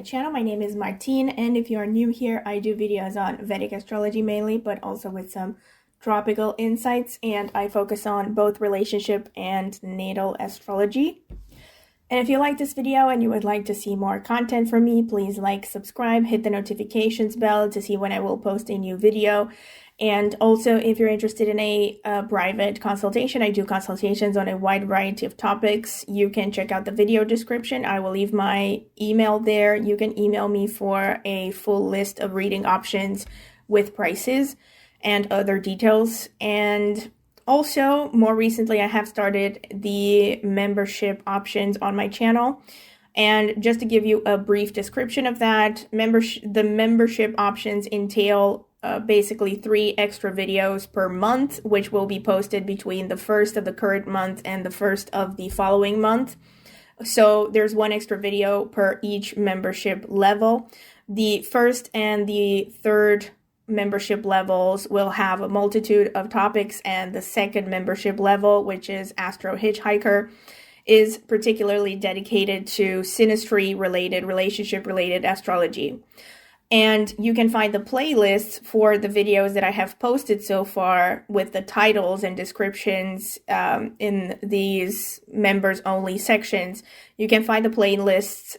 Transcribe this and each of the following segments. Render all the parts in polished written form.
my channel. My name is Martine, and if you are new here, I do videos on Vedic astrology mainly, but also with some tropical insights, and I focus on both relationship and natal astrology. And if you like this video and you would like to see more content from me, please like, subscribe, hit the notifications bell to see when I will post a new video. And also, if you're interested in a private consultation, I do consultations on a wide variety of topics. You can check out the video description. I will leave my email there. You can email me for a full list of reading options with prices and other details. And also, more recently, I have started the membership options on my channel. And just to give you a brief description of that, the membership options entail basically 3 extra videos per month, which will be posted between the 1st of the current month and the 1st of the following month. So there's 1 extra video per each membership level. The 1st and the 3rd membership levels will have a multitude of topics, and the 2nd membership level, which is Astro-Hitchhiker, is particularly dedicated to synastry related, relationship related astrology. And you can find the playlists for the videos that I have posted so far with the titles and descriptions in these members only sections. You can find the playlists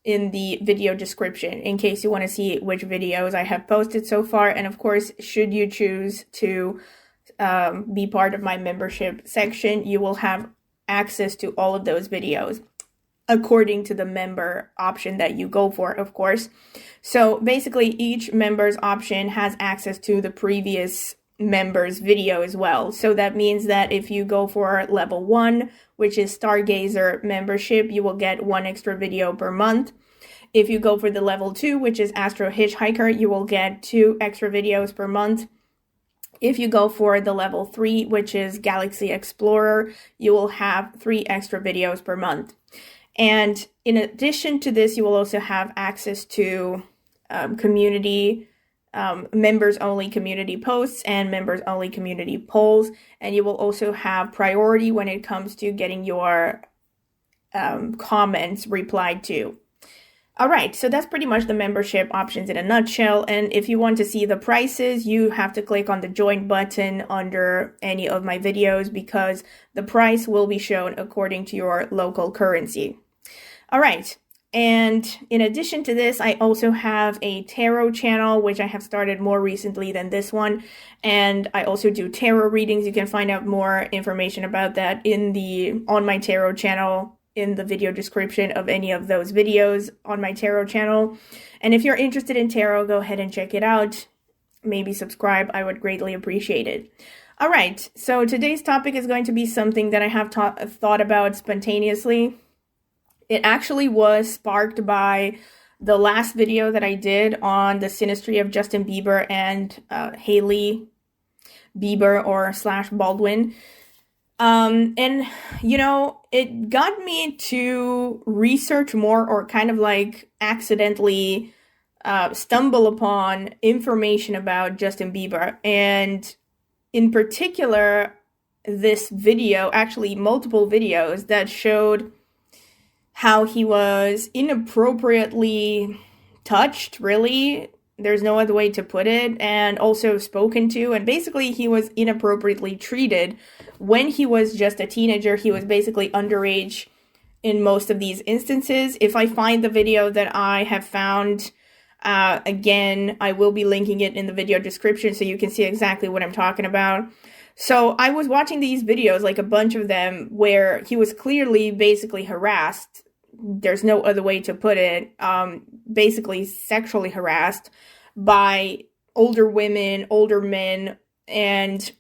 in the video description in case you want to see which videos I have posted so far. And of course, should you choose to be part of my membership section, you will have access to all of those videos according to the member option that you go for, of course. So basically, each member's option has access to the previous member's video as well. So that means that if you go for level 1, which is Stargazer membership, you will get 1 extra video per month. If you go for the level 2, which is Astro-Hitchhiker, you will get 2 extra videos per month. If you go for the level 3, which is Galaxy Explorer, you will have 3 extra videos per month. And in addition to this, you will also have access to community, members-only community posts and members-only community polls. And you will also have priority when it comes to getting your comments replied to. All right, so that's pretty much the membership options in a nutshell. And if you want to see the prices, you have to click on the join button under any of my videos because the price will be shown according to your local currency. All right, and in addition to this, I also have a tarot channel, which I have started more recently than this one. And I also do tarot readings. You can find out more information about that on my tarot channel in the video description of any of those videos on my tarot channel. And if you're interested in tarot, go ahead and check it out. Maybe subscribe. I would greatly appreciate it. All right, so today's topic is going to be something that I have thought about spontaneously. It actually was sparked by the last video that I did on the synastry of Justin Bieber and Hailey Bieber or / Baldwin. And, you know, it got me to research more or kind of like accidentally stumble upon information about Justin Bieber. And in particular, this video, actually multiple videos that showed how he was inappropriately touched, really. There's no other way to put it, and also spoken to, and basically he was inappropriately treated when he was just a teenager. He was basically underage in most of these instances. If I find the video that I have found, again, I will be linking it in the video description so you can see exactly what I'm talking about. So I was watching these videos, like a bunch of them, where he was clearly basically harassed. There's no other way to put it, basically sexually harassed by older women, older men, and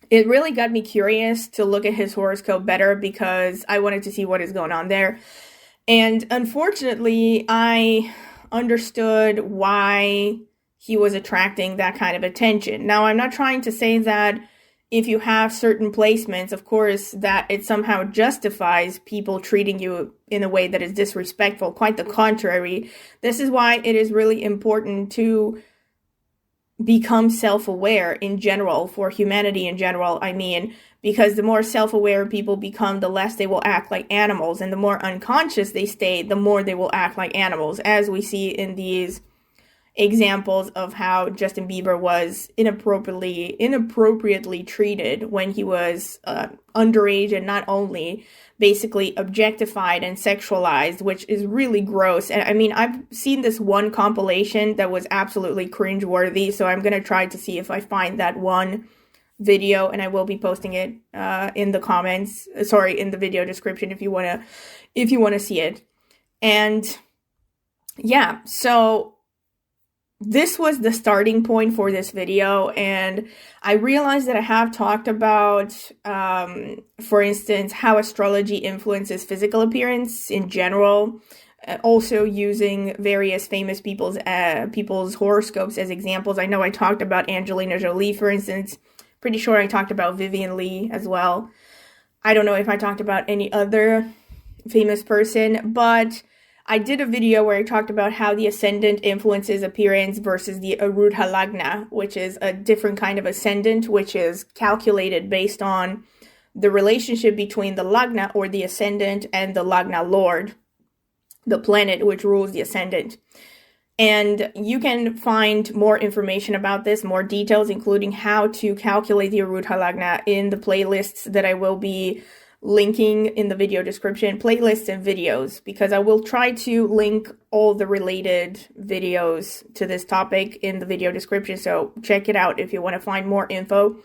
it really got me curious to look at his horoscope better because I wanted to see what is going on there. And unfortunately, I understood why he was attracting that kind of attention. Now, I'm not trying to say that if you have certain placements, of course, that it somehow justifies people treating you in a way that is disrespectful. Quite the contrary. This is why it is really important to become self-aware in general, for humanity in general, I mean, because the more self-aware people become, the less they will act like animals, and the more unconscious they stay, the more they will act like animals, as we see in these examples of how Justin Bieber was inappropriately treated when he was underage, and not only basically objectified and sexualized, which is really gross. And I mean, I've seen this one compilation that was absolutely cringeworthy, so I'm gonna try to see if I find that one video, and I will be posting it in the comments, in the video description, if you want to see it. And yeah, so this was the starting point for this video, and I realized that I have talked about, for instance, how astrology influences physical appearance in general, also using various famous people's horoscopes as examples. I know I talked about Angelina Jolie, for instance. Pretty sure I talked about Vivian Lee as well. I don't know if I talked about any other famous person, but I did a video where I talked about how the ascendant influences appearance versus the Arudha Lagna, which is a different kind of ascendant, which is calculated based on the relationship between the Lagna, or the ascendant, and the Lagna Lord, the planet which rules the ascendant. And you can find more information about this, more details, including how to calculate the Arudha Lagna, in the playlists that I will be linking in the video description, playlists and videos, because I will try to link all the related videos to this topic in the video description, so check it out if you want to find more info.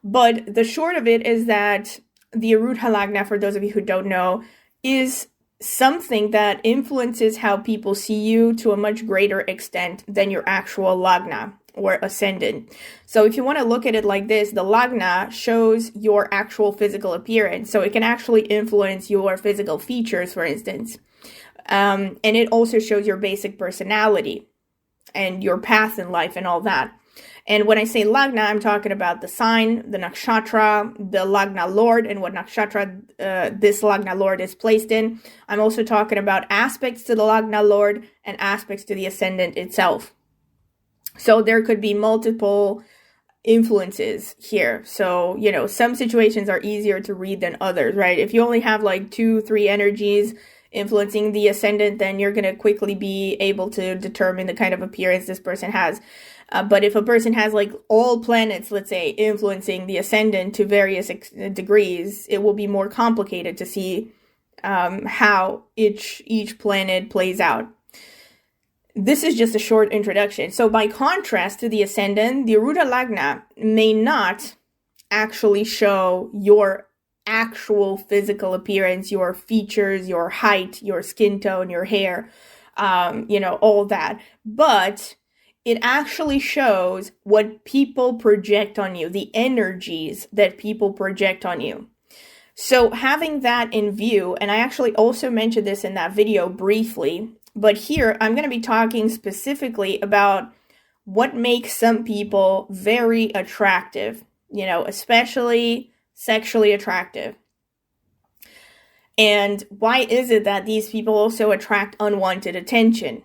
But the short of it is that the Arudha Lagna, for those of you who don't know, is something that influences how people see you to a much greater extent than your actual Lagna or ascendant. So if you want to look at it like this, the Lagna shows your actual physical appearance. So it can actually influence your physical features, for instance. And it also shows your basic personality and your path in life and all that. And when I say Lagna, I'm talking about the sign, the nakshatra, the Lagna Lord, and what nakshatra this Lagna Lord is placed in. I'm also talking about aspects to the Lagna Lord and aspects to the ascendant itself. So there could be multiple influences here. So, you know, some situations are easier to read than others, right? If you only have like 2-3 energies influencing the ascendant, then you're going to quickly be able to determine the kind of appearance this person has. But if a person has like all planets, let's say, influencing the ascendant to various degrees, it will be more complicated to see how each planet plays out. This is just a short introduction. So by contrast to the ascendant, the Arudha Lagna may not actually show your actual physical appearance, your features, your height, your skin tone, your hair, all that. But it actually shows what people project on you, the energies that people project on you. So having that in view, and I actually also mentioned this in that video briefly, but here I'm going to be talking specifically about what makes some people very attractive, especially sexually attractive. And why is it that these people also attract unwanted attention,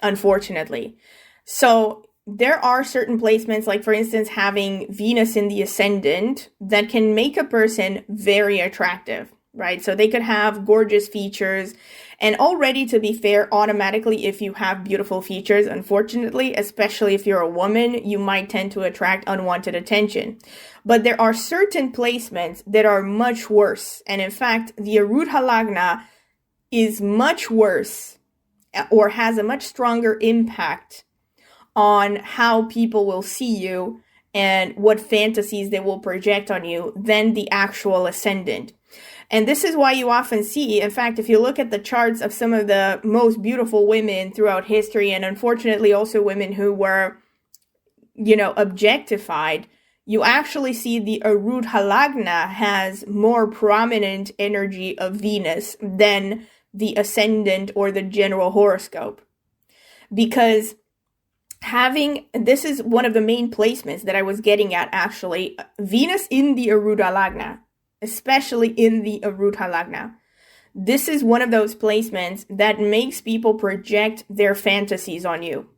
unfortunately? So there are certain placements, like for instance, having Venus in the ascendant, that can make a person very attractive, right? So they could have gorgeous features. And already, to be fair, automatically, if you have beautiful features, unfortunately, especially if you're a woman, you might tend to attract unwanted attention. But there are certain placements that are much worse. And in fact, the Arudha Lagna is much worse, or has a much stronger impact on how people will see you and what fantasies they will project on you than the actual ascendant. And this is why you often see, in fact, if you look at the charts of some of the most beautiful women throughout history, and unfortunately also women who were, objectified, you actually see the Arudha Lagna has more prominent energy of Venus than the ascendant or the general horoscope. Because this is one of the main placements that I was getting at, actually, Venus in the Arudha Lagna, especially in the Arudha Lagna. This is one of those placements that makes people project their fantasies on you.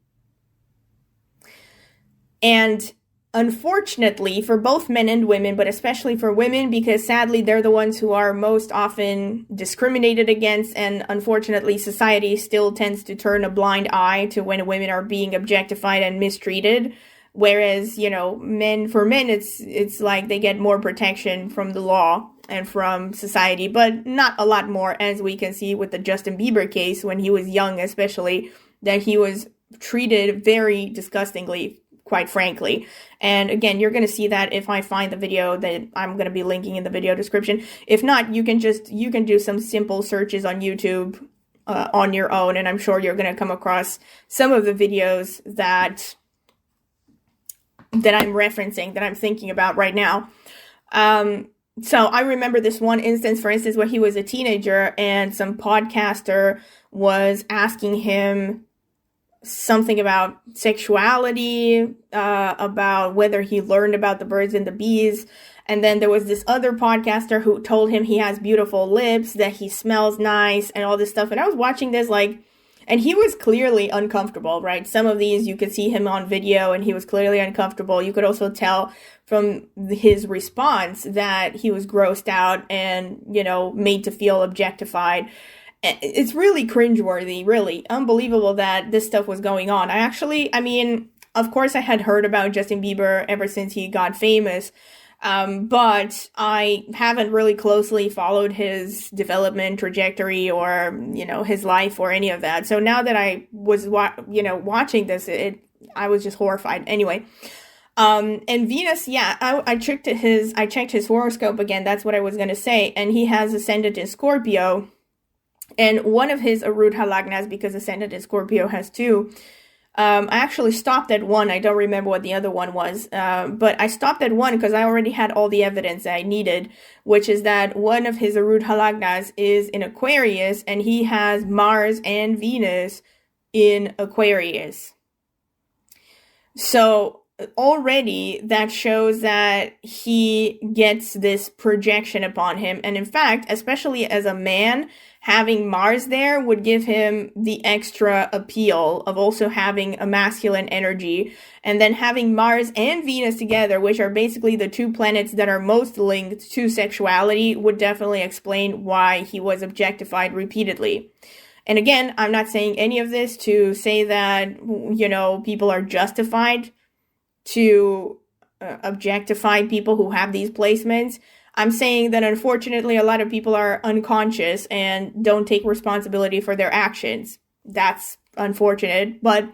And unfortunately for both men and women, but especially for women, because sadly they're the ones who are most often discriminated against, and unfortunately society still tends to turn a blind eye to when women are being objectified and mistreated. Whereas, for men, it's like they get more protection from the law and from society, but not a lot more, as we can see with the Justin Bieber case when he was young, especially, that he was treated very disgustingly, quite frankly. And again, you're going to see that if I find the video that I'm going to be linking in the video description. If not, you can do some simple searches on YouTube on your own, and I'm sure you're going to come across some of the videos that I'm referencing, that I'm thinking about right now. So I remember this one instance, for instance, where he was a teenager and some podcaster was asking him something about sexuality, about whether he learned about the birds and the bees. And then there was this other podcaster who told him he has beautiful lips, that he smells nice, and all this stuff. And I was watching this and he was clearly uncomfortable, right? Some of these, you could see him on video and he was clearly uncomfortable. You could also tell from his response that he was grossed out and, made to feel objectified. It's really cringeworthy, really unbelievable that this stuff was going on. Of course I had heard about Justin Bieber ever since he got famous. But I haven't really closely followed his development trajectory or, his life or any of that. So now that I was, watching this, I was just horrified. Anyway, and Venus, I checked his horoscope again. That's what I was going to say. And he has ascendant in Scorpio. And one of his Arudha Lagnas, because ascendant in Scorpio has two, I actually stopped at one. I don't remember what the other one was, but I stopped at one because I already had all the evidence that I needed, which is that one of his Arudha Lagnas is in Aquarius, and he has Mars and Venus in Aquarius. So already that shows that he gets this projection upon him. And in fact, especially as a man, having Mars there would give him the extra appeal of also having a masculine energy. And then having Mars and Venus together, which are basically the two planets that are most linked to sexuality, would definitely explain why he was objectified repeatedly. And again, I'm not saying any of this to say that, people are justified to objectify people who have these placements. I'm saying that unfortunately a lot of people are unconscious and don't take responsibility for their actions. That's unfortunate, but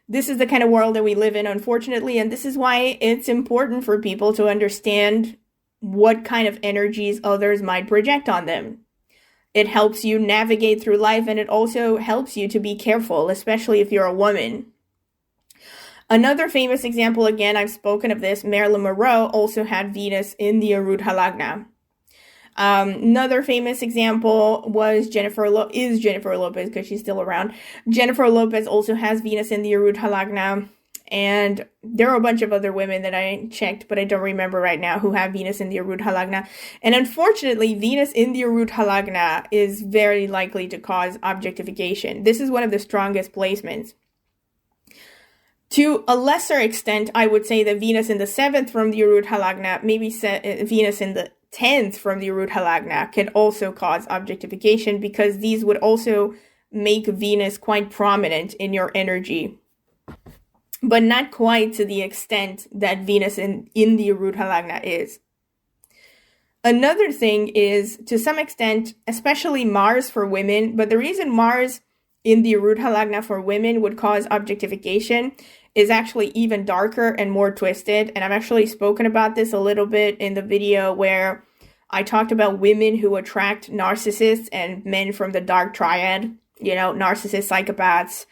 this is the kind of world that we live in, unfortunately, and this is why it's important for people to understand what kind of energies others might project on them. It helps you navigate through life, and it also helps you to be careful, especially if you're a woman. Another famous example, again, I've spoken of this, Marilyn Monroe also had Venus in the Arudha Lagna. Another famous example was Jennifer Lopez, because she's still around. Jennifer Lopez also has Venus in the Arudha Lagna. And there are a bunch of other women that I checked, but I don't remember right now, who have Venus in the Arudha Lagna. And unfortunately, Venus in the Arudha Lagna is very likely to cause objectification. This is one of the strongest placements. To a lesser extent, I would say that Venus in the 7th from the Arudha Lagna, maybe Venus in the 10th from the Arudha Lagna can also cause objectification, because these would also make Venus quite prominent in your energy. But not quite to the extent that Venus in the Arudha Lagna is. Another thing is, to some extent, especially Mars for women, but the reason Mars in the Arudha Lagna for women would cause objectification is actually even darker and more twisted. And I've actually spoken about this a little bit in the video where I talked about women who attract narcissists and men from the dark triad, narcissists, psychopaths,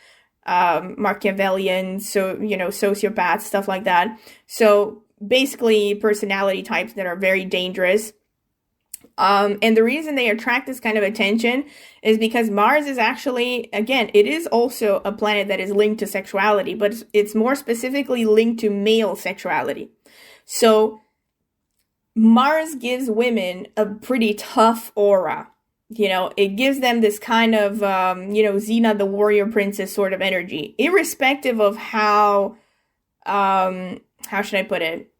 Machiavellians, sociopaths, stuff like that. So basically personality types that are very dangerous. And the reason they attract this kind of attention is because Mars is actually, again, it is also a planet that is linked to sexuality, but it's more specifically linked to male sexuality. So Mars gives women a pretty tough aura. It gives them this kind of, Xena the warrior princess sort of energy, irrespective of how how should I put it?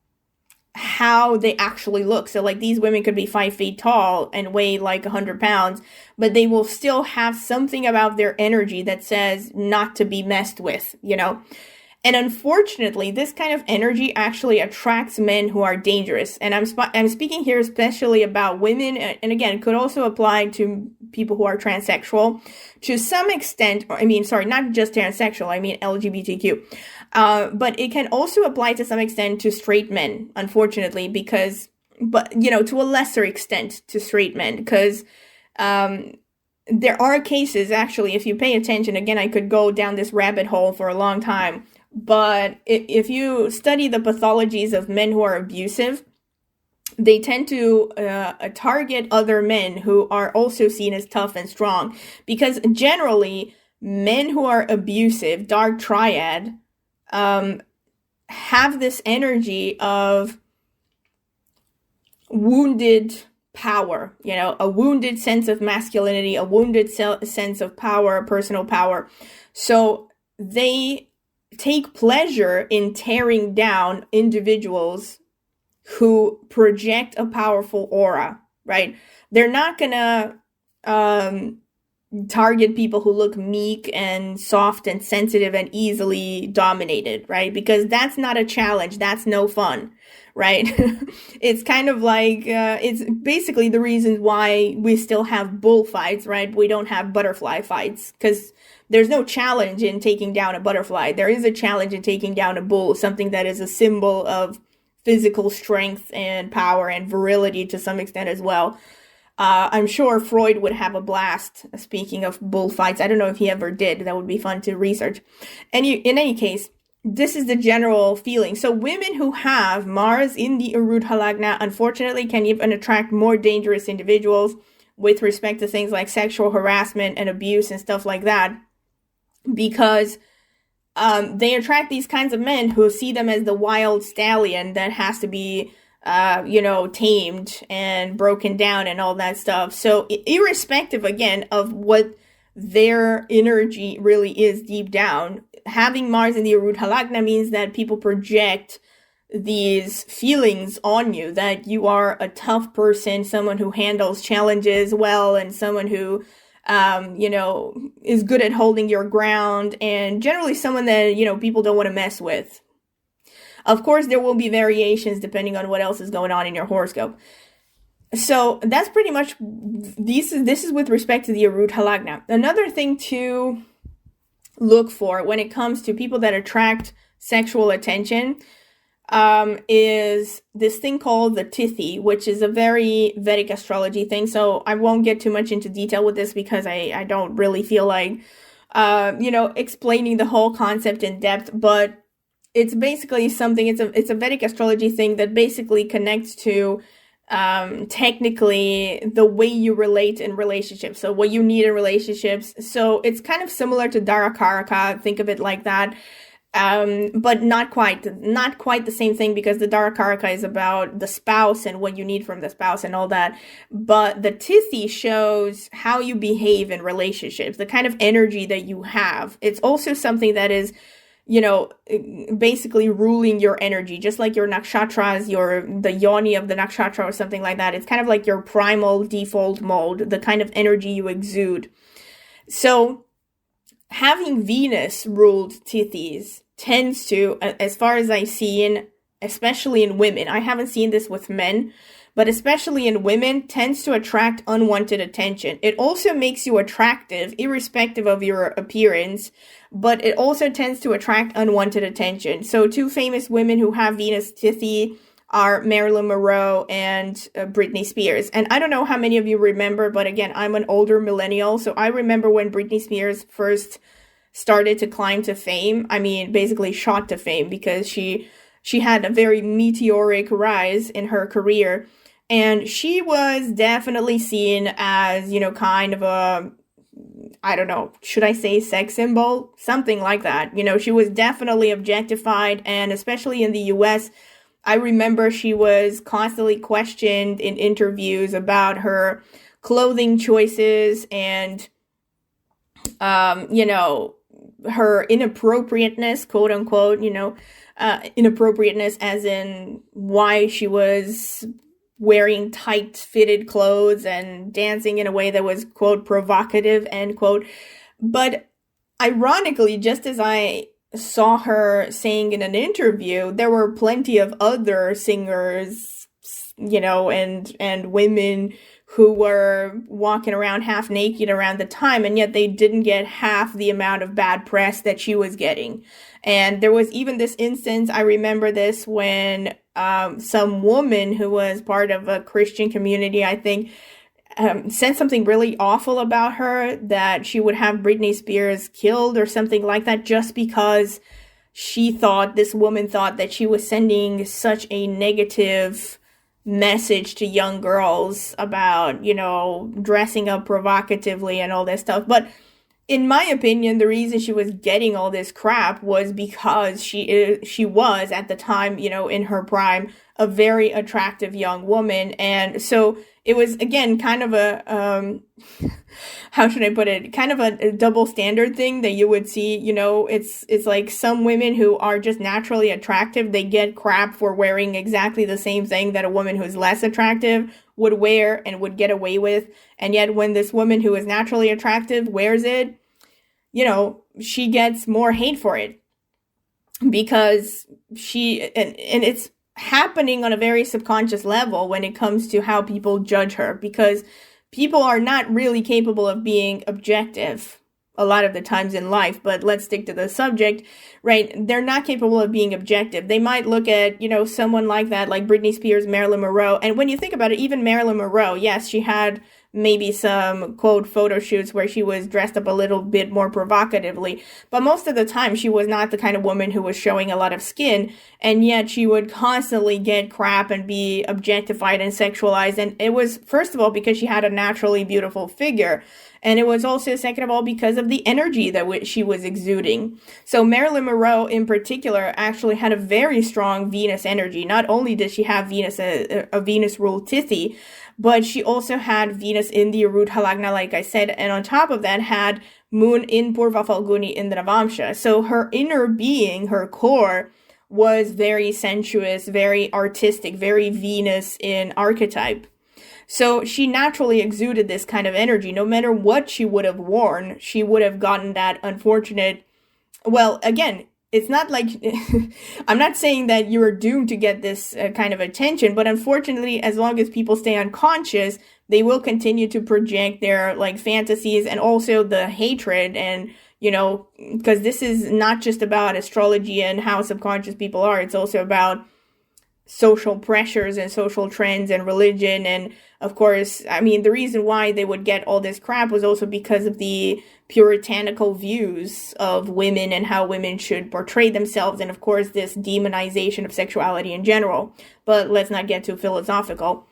How they actually look. So like these women could be 5 feet tall and weigh like 100 pounds, but they will still have something about their energy that says not to be messed with, you know? And unfortunately, this kind of energy actually attracts men who are dangerous. And I'm speaking here especially about women, and again, it could also apply to people who are transsexual to some extent. Or, I mean, sorry, not just transsexual, I mean LGBTQ. But it can also apply to some extent to straight men, unfortunately, but, you know, to a lesser extent to straight men, because there are cases, actually, if you pay attention, again, I could go down this rabbit hole for a long time, but if you study the pathologies of men who are abusive, they tend to target other men who are also seen as tough and strong, because generally, men who are abusive, dark triad, have this energy of wounded power, you know, a wounded sense of masculinity, a wounded sense of power, personal power. So they take pleasure in tearing down individuals who project a powerful aura, right? They're not gonna target people who look meek and soft and sensitive and easily dominated, right? Because that's not a challenge. That's no fun, right? It's kind of like, it's basically the reason why we still have bullfights, right? We don't have butterfly fights, because there's no challenge in taking down a butterfly. There is a challenge in taking down a bull, something that is a symbol of physical strength and power and virility to some extent as well. I'm sure Freud would have a blast, speaking of bullfights. I don't know if he ever did. That would be fun to research. In any case, this is the general feeling. So women who have Mars in the Arudha Lagna, unfortunately, can even attract more dangerous individuals with respect to things like sexual harassment and abuse and stuff like that, because they attract these kinds of men who see them as the wild stallion that has to be tamed and broken down and all that stuff. So irrespective, again, of what their energy really is deep down, having Mars in the Arudha Lagna means that people project these feelings on you, that you are a tough person, someone who handles challenges well, and someone who, is good at holding your ground, and generally someone that, people don't want to mess with. Of course, there will be variations depending on what else is going on in your horoscope. So that's pretty much, this is with respect to the Arudha Lagna. Another thing to look for when it comes to people that attract sexual attention is this thing called the Tithi, which is a very Vedic astrology thing. So I won't get too much into detail with this because I don't really feel like, explaining the whole concept in depth, but it's basically something, it's a Vedic astrology thing that basically connects to technically the way you relate in relationships, so what you need in relationships. So it's kind of similar to Darakaraka, think of it like that, but not quite the same thing, because the Darakaraka is about the spouse and what you need from the spouse and all that, but the Tithi shows how you behave in relationships, the kind of energy that you have. It's also something that is basically ruling your energy, just like your nakshatras, the yoni of the nakshatra or something like that. It's kind of like your primal default mode, the kind of energy you exude. So having Venus ruled Tithis tends to, as far as I've seen, especially in women, I haven't seen this with men, but especially in women, tends to attract unwanted attention. It also makes you attractive, irrespective of your appearance, but it also tends to attract unwanted attention. So two famous women who have Venus Tithi are Marilyn Monroe and Britney Spears. And I don't know how many of you remember, but again, I'm an older millennial, so I remember when Britney Spears first started to climb to fame. I mean, basically shot to fame, because she had a very meteoric rise in her career. And she was definitely seen as, kind of a, I don't know, should I say sex symbol? Something like that. She was definitely objectified, and especially in the US, I remember she was constantly questioned in interviews about her clothing choices and, her inappropriateness, quote unquote, inappropriateness as in why she was wearing tight fitted clothes and dancing in a way that was, quote, provocative, end quote. But ironically, just as I saw her saying in an interview, there were plenty of other singers, and women who were walking around half naked around the time, and yet they didn't get half the amount of bad press that she was getting. And there was even this instance, I remember this, when some woman who was part of a Christian community, I think, said something really awful about her, that she would have Britney Spears killed or something like that, just because this woman thought that she was sending such a negative message to young girls about, dressing up provocatively and all that stuff. But in my opinion, the reason she was getting all this crap was because she was, at the time, in her prime, a very attractive young woman. And so it was, again, kind of a, how should I put it? Kind of a double standard thing that you would see, it's like some women who are just naturally attractive, they get crap for wearing exactly the same thing that a woman who's less attractive would wear and would get away with. And yet when this woman who is naturally attractive wears it, she gets more hate for it, because and it's happening on a very subconscious level when it comes to how people judge her, because people are not really capable of being objective a lot of the times in life. But let's stick to the subject, right? They're not capable of being objective. They might look at, someone like that, like Britney Spears, Marilyn Monroe. And when you think about it, even Marilyn Monroe, yes, she had maybe some, quote, photo shoots where she was dressed up a little bit more provocatively. But most of the time, she was not the kind of woman who was showing a lot of skin. And yet she would constantly get crap and be objectified and sexualized. And it was, first of all, because she had a naturally beautiful figure. And it was also, second of all, because of the energy that she was exuding. So Marilyn Monroe, in particular, actually had a very strong Venus energy. Not only did she have Venus, a Venus ruled Tithi, but she also had Venus in the Arudha Lagna, like I said, and on top of that had Moon in Purva Falguni in the Navamsa. So her inner being, her core, was very sensuous, very artistic, very Venus in archetype. So she naturally exuded this kind of energy. No matter what she would have worn, she would have gotten that unfortunate, well, again, it's not like, I'm not saying that you're doomed to get this kind of attention, but unfortunately, as long as people stay unconscious, they will continue to project their fantasies and also the hatred and, because this is not just about astrology and how subconscious people are, it's also about social pressures and social trends and religion. And of course, the reason why they would get all this crap was also because of the puritanical views of women and how women should portray themselves, and of course this demonization of sexuality in general. But let's not get too philosophical.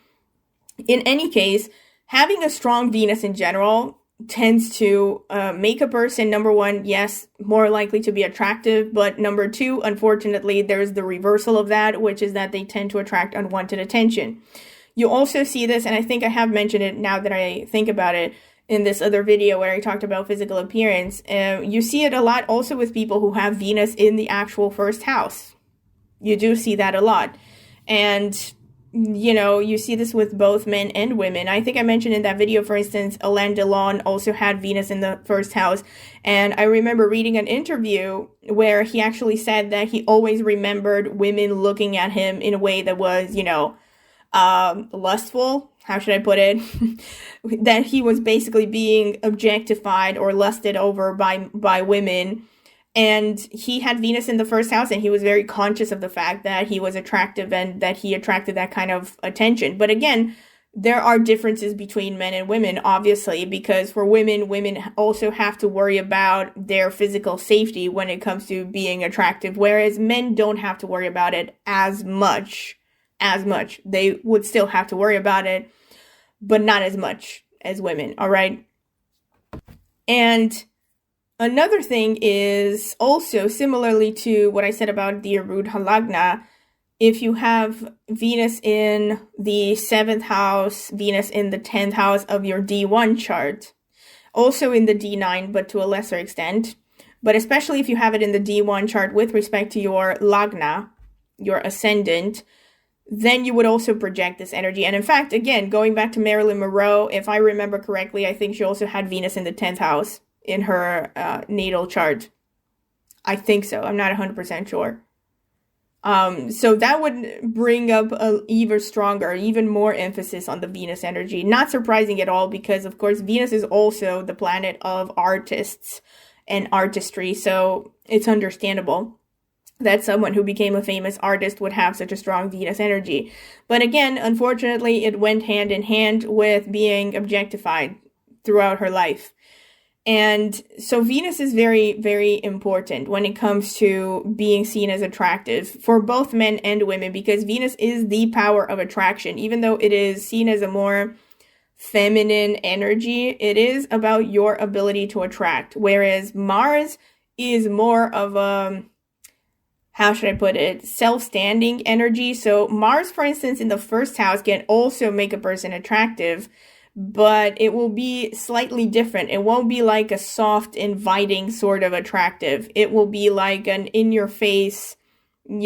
In any case, having a strong Venus in general tends to make a person, number one, yes, more likely to be attractive, but number two, unfortunately, there's the reversal of that, which is that they tend to attract unwanted attention. You also see this, and I think I have mentioned it now that I think about it, in this other video where I talked about physical appearance. You see it a lot also with people who have Venus in the actual first house. You do see that a lot. And, you see this with both men and women. I think I mentioned in that video, for instance, Alain Delon also had Venus in the first house. And I remember reading an interview where he actually said that he always remembered women looking at him in a way that was, lustful. How should I put it? That he was basically being objectified or lusted over by women. And he had Venus in the first house, and he was very conscious of the fact that he was attractive and that he attracted that kind of attention. But again, there are differences between men and women, obviously, because for women also have to worry about their physical safety when it comes to being attractive, whereas men don't have to worry about it as much. They would still have to worry about it, but not as much as women, all right? And another thing is also, similarly to what I said about the Arudha Lagna, if you have Venus in the 7th house, Venus in the 10th house of your D1 chart, also in the D9, but to a lesser extent, But especially if you have it in the D1 chart with respect to your Lagna, your ascendant, then you would also project this energy. And in fact, again, going back to Marilyn Monroe, if I remember correctly, I think she also had Venus in the 10th house in her natal chart. I think so. I'm not 100% sure. So that would bring up a even stronger, even more emphasis on the Venus energy. Not surprising at all, because of course Venus is also the planet of artists and artistry. So it's understandable that someone who became a famous artist would have such a strong Venus energy. But again, unfortunately, it went hand in hand with being objectified throughout her life. And so Venus is very, very important when it comes to being seen as attractive for both men and women, because Venus is the power of attraction. Even though it is seen as a more feminine energy, it is about your ability to attract. Whereas Mars is more of a, how should I put it, self-standing energy. So Mars, for instance, in the first house can also make a person attractive, but it will be slightly different. It won't be like a soft, inviting sort of attractive. It will be like an in-your-face, in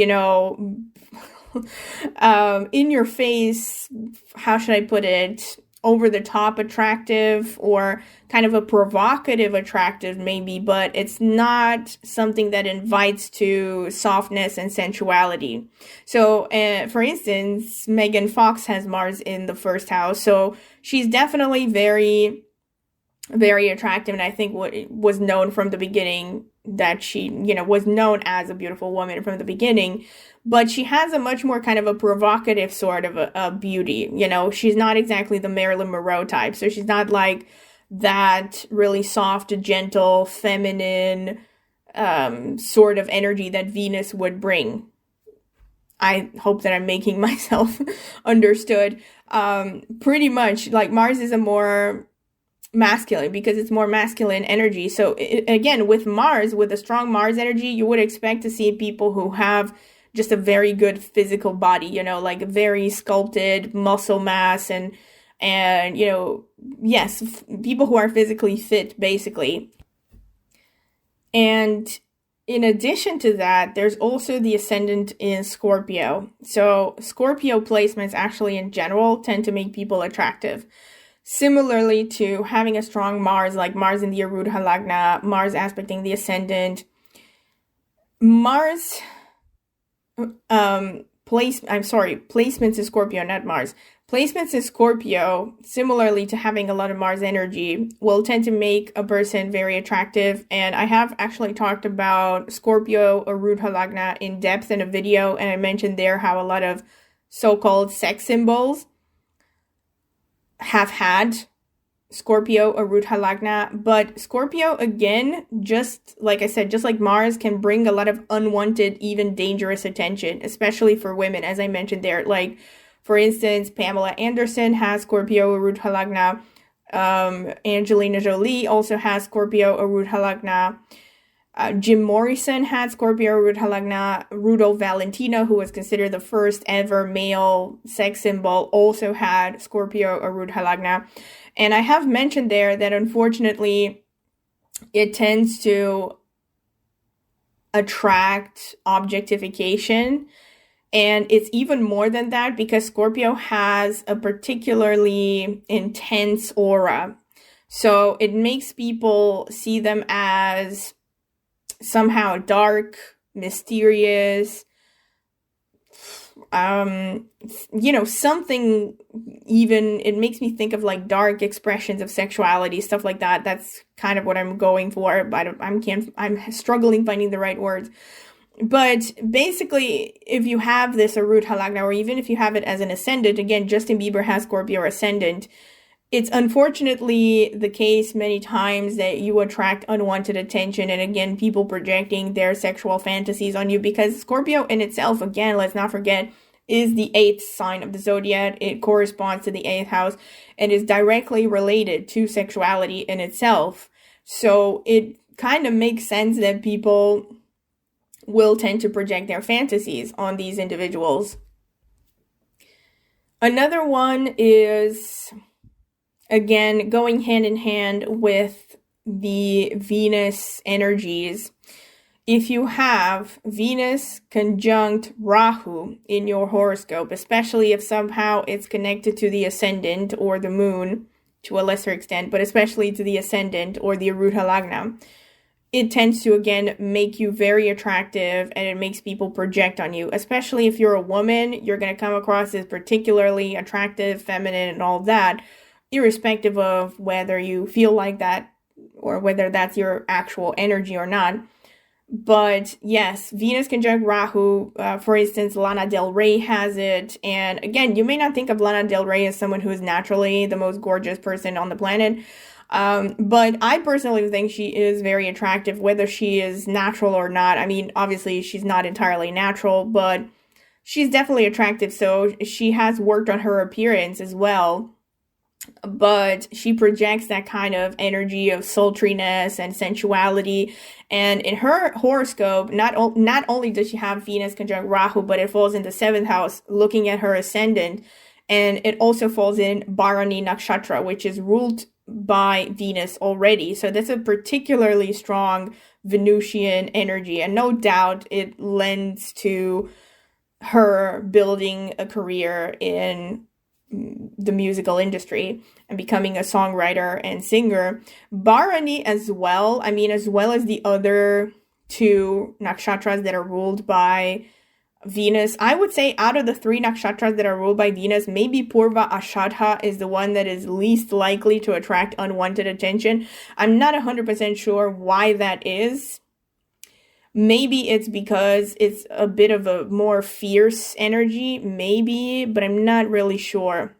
your face, how should I put it, over-the-top attractive, or kind of a provocative attractive maybe, but it's not something that invites to softness and sensuality. So, for instance, Megan Fox has Mars in the first house, so she's definitely very, very attractive, and I think what was known from the beginning that she, was known as a beautiful woman from the beginning. But she has a much more kind of a provocative sort of a beauty. She's not exactly the Marilyn Monroe type. So she's not like that really soft, gentle, feminine sort of energy that Venus would bring. I hope that I'm making myself understood. Pretty much, like Mars is a more masculine, because it's more masculine energy. So again, with Mars, with a strong Mars energy, you would expect to see people who have just a very good physical body, like very sculpted muscle mass and yes, people who are physically fit, basically. And in addition to that, there's also the ascendant in Scorpio. So Scorpio placements actually in general tend to make people attractive. Similarly to having a strong Mars, like Mars in the Arudha Lagna, Mars aspecting the ascendant, Mars placements in Scorpio, not Mars. Placements in Scorpio, similarly to having a lot of Mars energy, will tend to make a person very attractive. And I have actually talked about Scorpio Arudha Lagna in depth in a video, and I mentioned there how a lot of so-called sex symbols have had Scorpio Arudha Lagna. But Scorpio, again, just like I said, just like Mars, can bring a lot of unwanted, even dangerous attention, especially for women, as I mentioned there. Like, for instance, Pamela Anderson has Scorpio Arudha Lagna. Angelina Jolie also has Scorpio Arudha Lagna. Jim Morrison had Scorpio Arudha Lagna. Rudolph Valentino, who was considered the first ever male sex symbol, also had Scorpio Arudha Lagna. And I have mentioned there that unfortunately it tends to attract objectification. And it's even more than that, because Scorpio has a particularly intense aura. So it makes people see them as somehow dark, mysterious, something, even, it makes me think of like dark expressions of sexuality, stuff like that. That's kind of what I'm going for, but I'm struggling finding the right words. But basically, if you have this Arudha Lagna, or even if you have it as an ascendant, again, Justin Bieber has Scorpio ascendant, it's unfortunately the case many times that you attract unwanted attention, and again, people projecting their sexual fantasies on you, because Scorpio in itself, again, let's not forget, is the 8th sign of the zodiac. It corresponds to the 8th house and is directly related to sexuality in itself. So it kind of makes sense that people will tend to project their fantasies on these individuals. Another one is, again, going hand in hand with the Venus energies. If you have Venus conjunct Rahu in your horoscope, especially if somehow it's connected to the ascendant or the moon to a lesser extent, but especially to the ascendant or the Arudha Lagna, it tends to, again, make you very attractive, and it makes people project on you. Especially if you're a woman, you're going to come across as particularly attractive, feminine, and all that, irrespective of whether you feel like that or whether that's your actual energy or not. But yes, Venus conjunct Rahu, for instance, Lana Del Rey has it. And again, you may not think of Lana Del Rey as someone who is naturally the most gorgeous person on the planet. But I personally think she is very attractive, whether she is natural or not. I mean, obviously she's not entirely natural, but she's definitely attractive. So she has worked on her appearance as well. But she projects that kind of energy of sultriness and sensuality. And in her horoscope, not only does she have Venus conjunct Rahu, but it falls in the 7th house, looking at her ascendant. And it also falls in Bharani Nakshatra, which is ruled by Venus already. So that's a particularly strong Venusian energy. And no doubt it lends to her building a career in the musical industry and becoming a songwriter and singer. Bharani as well, I mean, as well as the other 2 nakshatras that are ruled by Venus. I would say out of the 3 nakshatras that are ruled by Venus, maybe Purva Ashadha is the one that is least likely to attract unwanted attention. I'm not 100% sure why that is. Maybe it's because it's a bit of a more fierce energy, maybe, but I'm not really sure.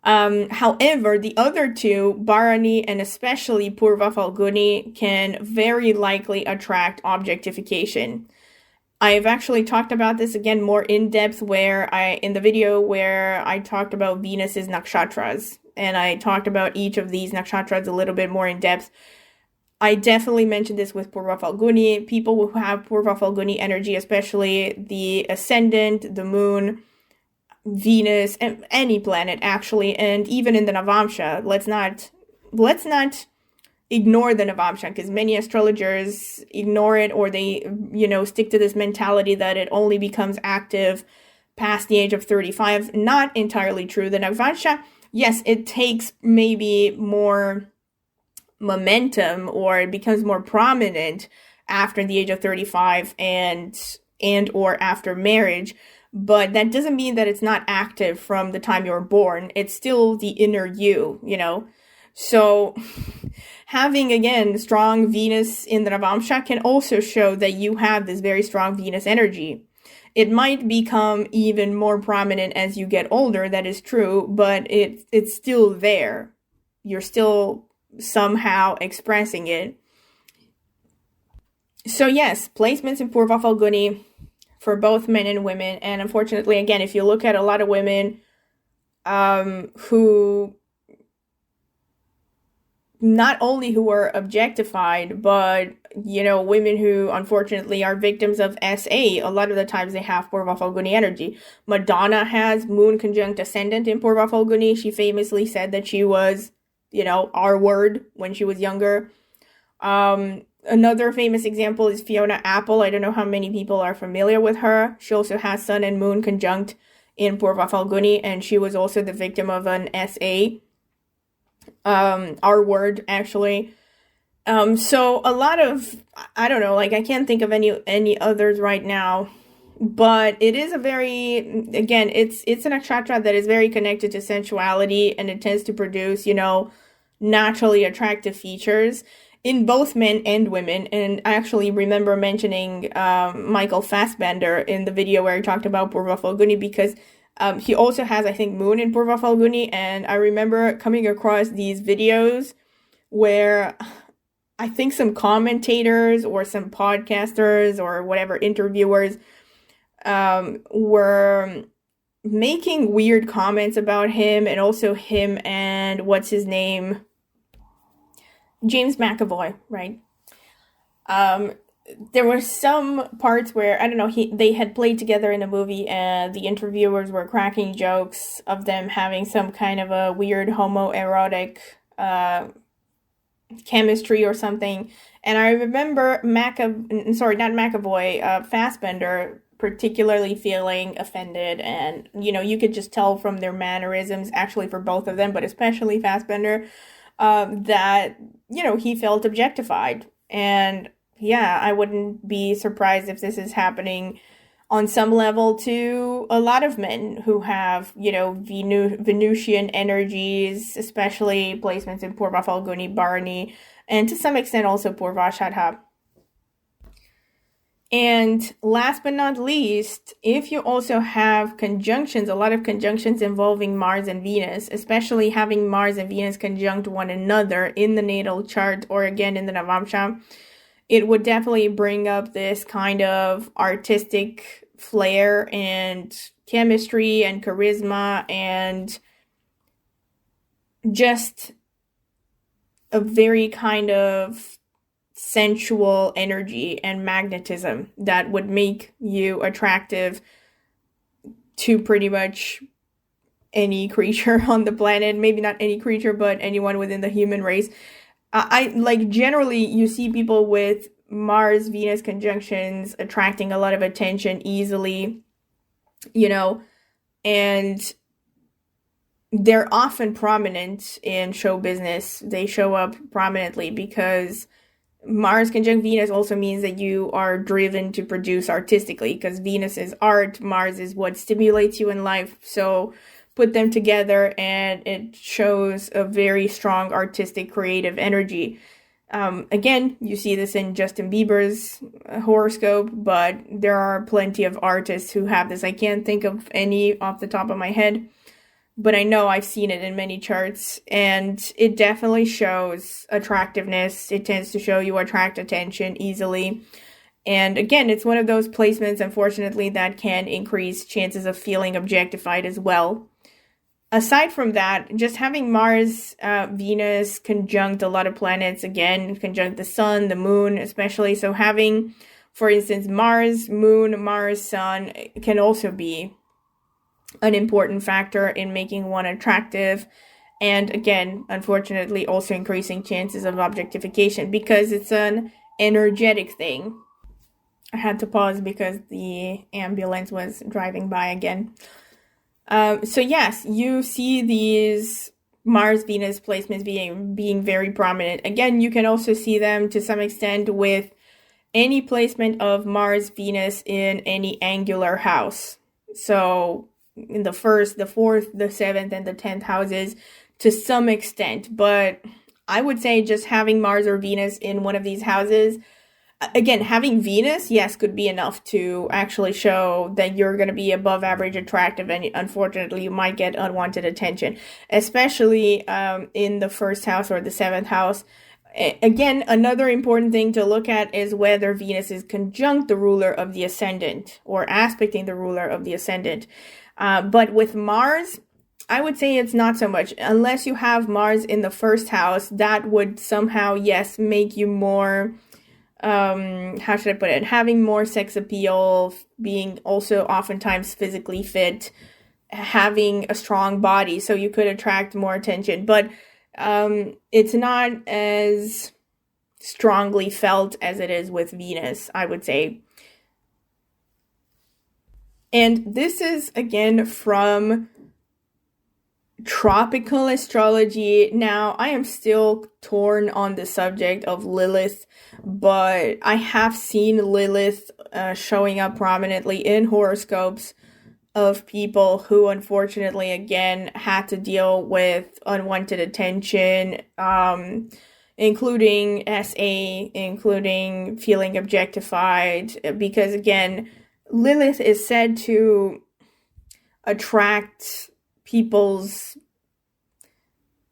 However, the other 2, Bharani and especially Purva Falguni, can very likely attract objectification. I've actually talked about this again more in depth in the video where I talked about Venus's nakshatras, and I talked about each of these nakshatras a little bit more in depth. I definitely mentioned this with Purva Falguni. People who have Purva Falguni energy, especially the ascendant, the moon, Venus, and any planet actually, and even in the Navamsa. Let's not ignore the Navamsa, because many astrologers ignore it, or they, stick to this mentality that it only becomes active past the age of 35. Not entirely true. The Navamsa, yes, it takes maybe more momentum, or it becomes more prominent after the age of 35 and or after marriage, but that doesn't mean that it's not active from the time you were born. It's still the inner you, So having, again, strong Venus in the Navamsa can also show that you have this very strong Venus energy. It might become even more prominent as you get older, that is true, but it's still there. You're still somehow expressing it. So yes, placements in Purva Falguni for both men and women. And unfortunately, again, if you look at a lot of women who not only who are objectified, but women who unfortunately are victims of SA, a lot of the times they have Purva Falguni energy. Madonna has moon conjunct ascendant in Purva Falguni. She famously said that she was R word when she was younger. Another famous example is Fiona Apple. I don't know how many people are familiar with her. She also has Sun and Moon conjunct in Purva Falguni, and she was also the victim of an SA. R word, actually. So a lot of, I don't know, I can't think of any others right now. But it is a very, again, it's an nakshatra that is very connected to sensuality, and it tends to produce, naturally attractive features in both men and women. And I actually remember mentioning Michael Fassbender in the video where I talked about Purva Falguni, because he also has, I think, moon in Purva Falguni, and I remember coming across these videos where I think some commentators or some podcasters or whatever interviewers were making weird comments about him, and also him and what's his name? James McAvoy, right? There were some parts where, I don't know, they had played together in a movie, and the interviewers were cracking jokes of them having some kind of a weird homoerotic chemistry or something. And I remember Fassbender particularly feeling offended, and you could just tell from their mannerisms, actually for both of them, but especially Fassbender, that he felt objectified. And yeah, I wouldn't be surprised if this is happening on some level to a lot of men who have, Venusian energies, especially placements in Purva Falguni Bharani, and to some extent also Purva Shadha. And last but not least, if you also have conjunctions, a lot of conjunctions involving Mars and Venus, especially having Mars and Venus conjunct one another in the natal chart or again in the Navamsa, it would definitely bring up this kind of artistic flair and chemistry and charisma and just a very kind of sensual energy and magnetism that would make you attractive to pretty much any creature on the planet. Maybe not any creature, but anyone within the human race. I like generally you see people with Mars Venus conjunctions attracting a lot of attention easily, and they're often prominent in show business. They show up prominently because Mars conjunct Venus also means that you are driven to produce artistically, because Venus is art, Mars is what stimulates you in life. So put them together and it shows a very strong artistic creative energy. Again, you see this in Justin Bieber's horoscope, but there are plenty of artists who have this. I can't think of any off the top of my head, but I know I've seen it in many charts, and it definitely shows attractiveness. It tends to show you attract attention easily. And again, it's one of those placements, unfortunately, that can increase chances of feeling objectified as well. Aside from that, just having Mars, Venus conjunct a lot of planets, again, conjunct the sun, the moon, especially. So having, for instance, Mars, moon, Mars, sun can also be an important factor in making one attractive. And again, unfortunately, also increasing chances of objectification because it's an energetic thing. I had to pause because the ambulance was driving by again. So yes, you see these Mars-Venus placements being very prominent. Again, you can also see them to some extent with any placement of Mars-Venus in any angular house. So in the 1st, the 4th, the 7th, and the 10th houses to some extent. But I would say just having Mars or Venus in one of these houses, again, having Venus, yes, could be enough to actually show that you're going to be above average attractive, and unfortunately, you might get unwanted attention, especially in the 1st house or the 7th house. Again, another important thing to look at is whether Venus is conjunct the ruler of the ascendant or aspecting the ruler of the ascendant. But with Mars, I would say it's not so much. Unless you have Mars in the 1st house, that would somehow, yes, make you more... how should I put it? Having more sex appeal, being also oftentimes physically fit, having a strong body, so you could attract more attention. But it's not as strongly felt as it is with Venus, I would say. And this is, again, from tropical astrology. Now, I am still torn on the subject of Lilith, but I have seen Lilith showing up prominently in horoscopes of people who unfortunately, again, had to deal with unwanted attention, including SA, including feeling objectified, because, again, Lilith is said to attract people's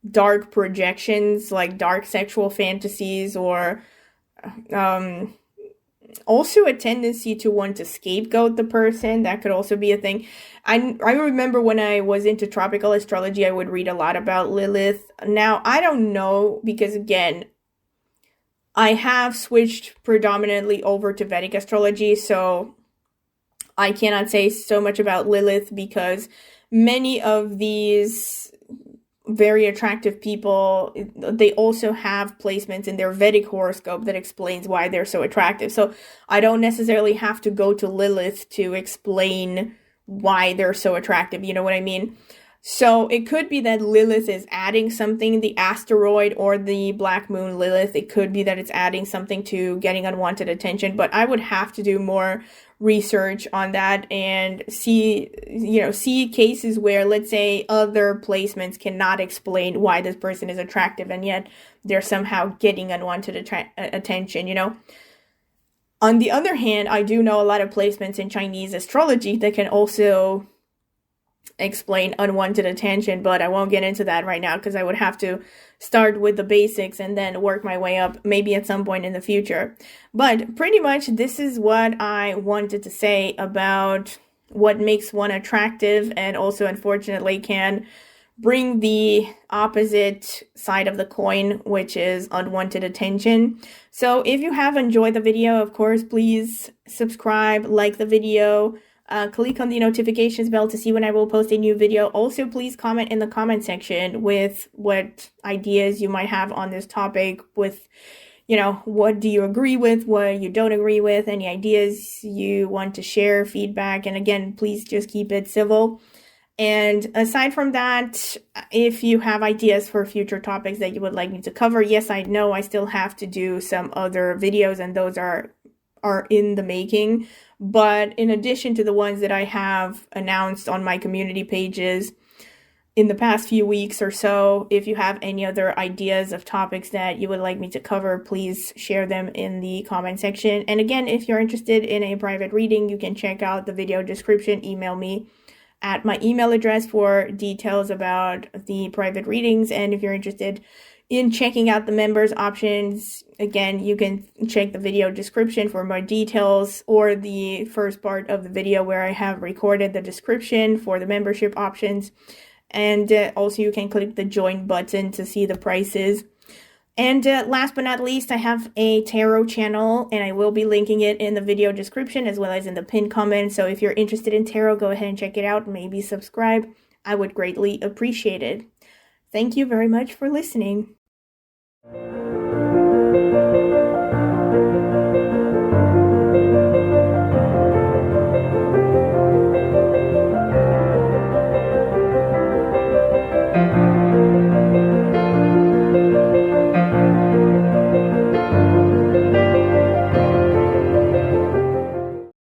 dark projections, like dark sexual fantasies, or also a tendency to want to scapegoat the person. That could also be a thing. I remember when I was into tropical astrology, I would read a lot about Lilith. Now, I don't know, because again, I have switched predominantly over to Vedic astrology, so I cannot say so much about Lilith because many of these very attractive people, they also have placements in their Vedic horoscope that explains why they're so attractive. So I don't necessarily have to go to Lilith to explain why they're so attractive. You know what I mean? So it could be that Lilith is adding something, the asteroid or the black moon Lilith. It could be that it's adding something to getting unwanted attention, but I would have to do more research on that and see cases where, let's say, other placements cannot explain why this person is attractive and yet they're somehow getting unwanted attention, On the other hand, I do know a lot of placements in Chinese astrology that can also explain unwanted attention, but I won't get into that right now because I would have to start with the basics and then work my way up maybe at some point in the future. But pretty much this is what I wanted to say about what makes one attractive and also unfortunately can bring the opposite side of the coin, which is unwanted attention. So if you have enjoyed the video, of course, please subscribe, like the video, click on the notifications bell to see when I will post a new video. Also, please comment in the comment section with what ideas you might have on this topic, with, what do you agree with, what you don't agree with, any ideas you want to share, feedback. And again, please just keep it civil. And aside from that, if you have ideas for future topics that you would like me to cover, yes, I know I still have to do some other videos and those are in the making. But in addition to the ones that I have announced on my community pages in the past few weeks or so, if you have any other ideas of topics that you would like me to cover, please share them in the comment section. And again, if you're interested in a private reading, you can check out the video description, email me at my email address for details about the private readings. And if you're interested in checking out the members options, again, you can check the video description for more details, or the first part of the video where I have recorded the description for the membership options. And also you can click the join button to see the prices. And last but not least, I have a tarot channel, and I will be linking it in the video description as well as in the pinned comment. So if you're interested in tarot, go ahead and check it out. Maybe subscribe. I would greatly appreciate it. Thank you very much for listening.